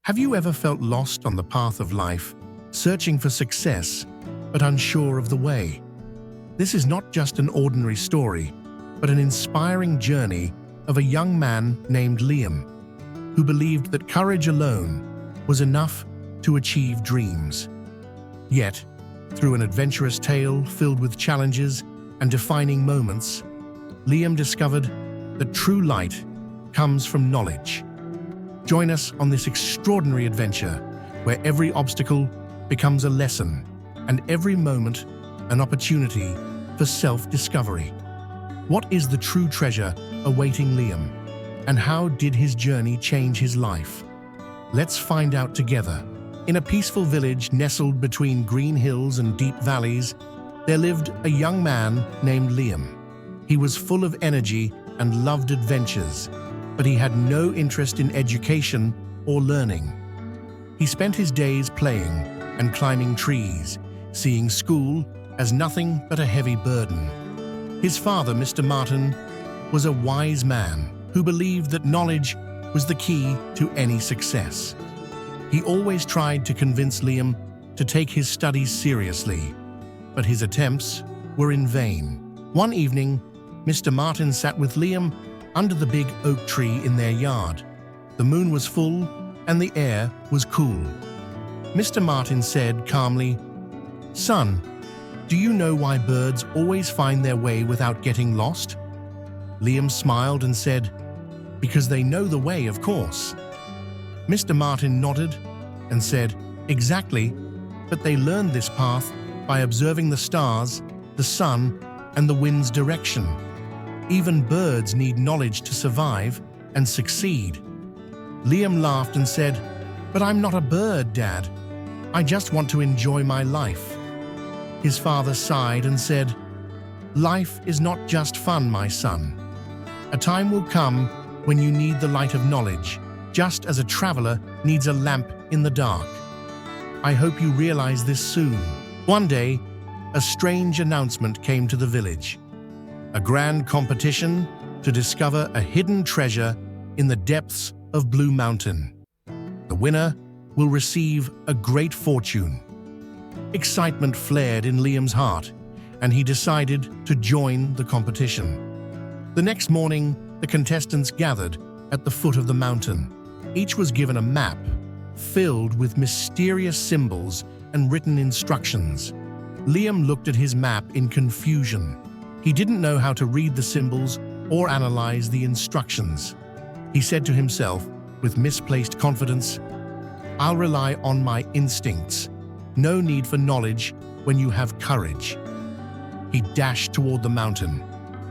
Have you ever felt lost on the path of life, searching for success, but unsure of the way? This is not just an ordinary story, but an inspiring journey of a young man named Liam, who believed that courage alone was enough to achieve dreams. Yet, through an adventurous tale filled with challenges and defining moments, Liam discovered that true light comes from knowledge. Join us on this extraordinary adventure where every obstacle becomes a lesson and every moment an opportunity for self-discovery. What is the true treasure awaiting Liam, and how did his journey change his life? Let's find out together. In a peaceful village nestled between green hills and deep valleys, there lived a young man named Liam. He was full of energy and loved adventures, but he had no interest in education or learning. He spent his days playing and climbing trees, seeing school as nothing but a heavy burden. His father, Mr. Martin, was a wise man who believed that knowledge was the key to any success. He always tried to convince Liam to take his studies seriously, but his attempts were in vain. One evening, Mr. Martin sat with Liam under the big oak tree in their yard. The moon was full and the air was cool. Mr. Martin said calmly, "Son, do you know why birds always find their way without getting lost?" Liam smiled and said, "Because they know the way, of course." Mr. Martin nodded and said, "Exactly, but they learned this path by observing the stars, the sun, and the wind's direction. Even birds need knowledge to survive and succeed." Liam laughed and said, "But I'm not a bird, Dad. I just want to enjoy my life." His father sighed and said, "Life is not just fun, my son. A time will come when you need the light of knowledge, just as a traveler needs a lamp in the dark. I hope you realize this soon." One day, a strange announcement came to the village. A grand competition to discover a hidden treasure in the depths of Blue Mountain. The winner will receive a great fortune. Excitement flared in Liam's heart, and he decided to join the competition. The next morning, the contestants gathered at the foot of the mountain. Each was given a map filled with mysterious symbols and written instructions. Liam looked at his map in confusion. He didn't know how to read the symbols or analyze the instructions. He said to himself, with misplaced confidence, "I'll rely on my instincts. No need for knowledge when you have courage." He dashed toward the mountain,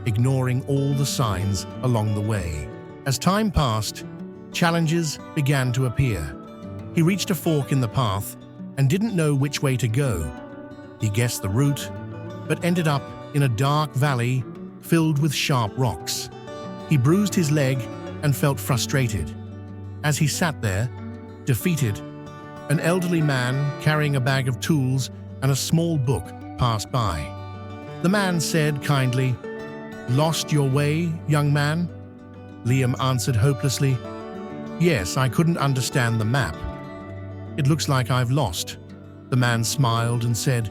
ignoring all the signs along the way. As time passed, challenges began to appear. He reached a fork in the path and didn't know which way to go. He guessed the route, but ended up in a dark valley filled with sharp rocks. He bruised his leg and felt frustrated. As he sat there, defeated, an elderly man carrying a bag of tools and a small book passed by. The man said kindly, "Lost your way, young man?" Liam answered hopelessly, "Yes, I couldn't understand the map." "It looks like I've lost." The man smiled and said,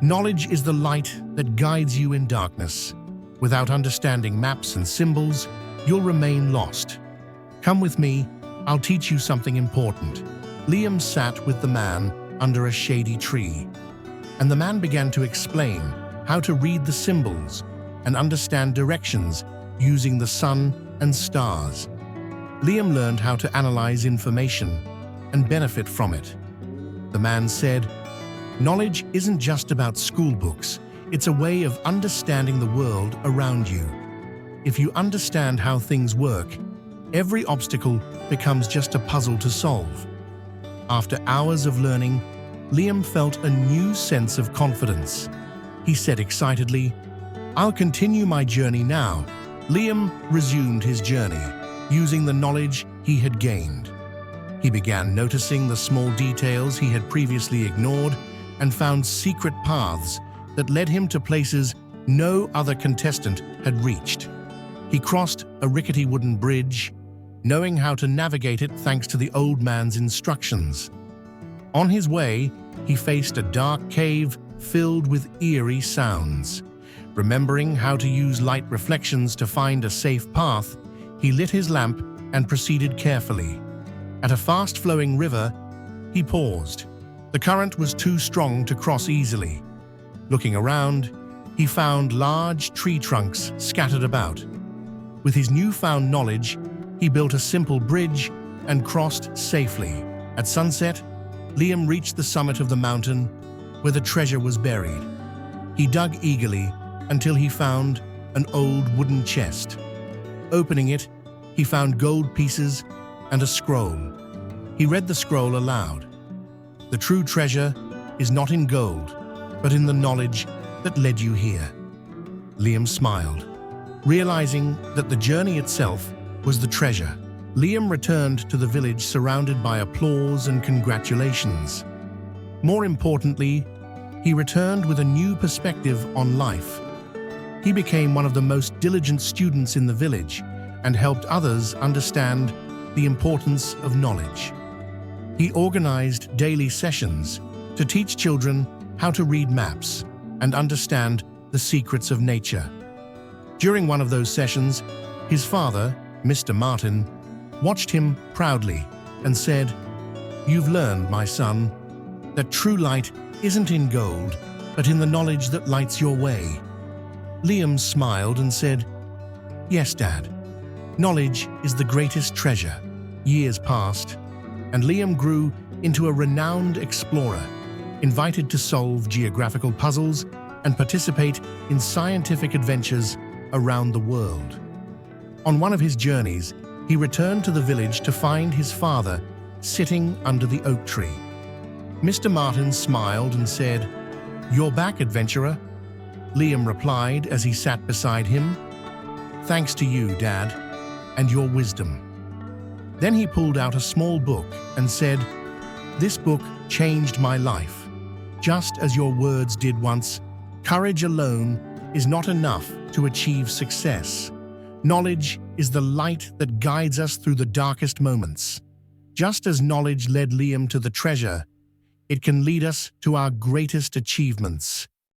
"Knowledge is the light that guides you in darkness. Without understanding maps and symbols, you'll remain lost. Come with me, I'll teach you something important." Liam sat with the man under a shady tree, and the man began to explain how to read the symbols and understand directions using the sun and stars. Liam learned how to analyze information and benefit from it. The man said, "Knowledge isn't just about school books, it's a way of understanding the world around you. If you understand how things work, every obstacle becomes just a puzzle to solve." After hours of learning, Liam felt a new sense of confidence. He said excitedly, "I'll continue my journey now." Liam resumed his journey, using the knowledge he had gained. He began noticing the small details he had previously ignored and found secret paths that led him to places no other contestant had reached. He crossed a rickety wooden bridge, knowing how to navigate it thanks to the old man's instructions. On his way, he faced a dark cave filled with eerie sounds. Remembering how to use light reflections to find a safe path, he lit his lamp and proceeded carefully. At a fast-flowing river, he paused. The current was too strong to cross easily. Looking around, he found large tree trunks scattered about. With his newfound knowledge, he built a simple bridge and crossed safely. At sunset, Liam reached the summit of the mountain where the treasure was buried. He dug eagerly until he found an old wooden chest. Opening it, he found gold pieces and a scroll. He read the scroll aloud. "The true treasure is not in gold, but in the knowledge that led you here." Liam smiled, realizing that the journey itself was the treasure. Liam returned to the village surrounded by applause and congratulations. More importantly, he returned with a new perspective on life. He became one of the most diligent students in the village and helped others understand the importance of knowledge. He organized daily sessions to teach children how to read maps and understand the secrets of nature. During one of those sessions, his father, Mr. Martin, watched him proudly and said, "You've learned, my son, that true light isn't in gold, but in the knowledge that lights your way." Liam smiled and said, "Yes, Dad. Knowledge is the greatest treasure." Years passed, and Liam grew into a renowned explorer, invited to solve geographical puzzles and participate in scientific adventures around the world. On one of his journeys, he returned to the village to find his father sitting under the oak tree. Mr. Martin smiled and said, "You're back, adventurer." Liam replied as he sat beside him, "Thanks to you, Dad, and your wisdom." Then he pulled out a small book and said, "This book changed my life. Just as your words did once, courage alone is not enough to achieve success. Knowledge is the light that guides us through the darkest moments. Just as knowledge led Liam to the treasure, it can lead us to our greatest achievements."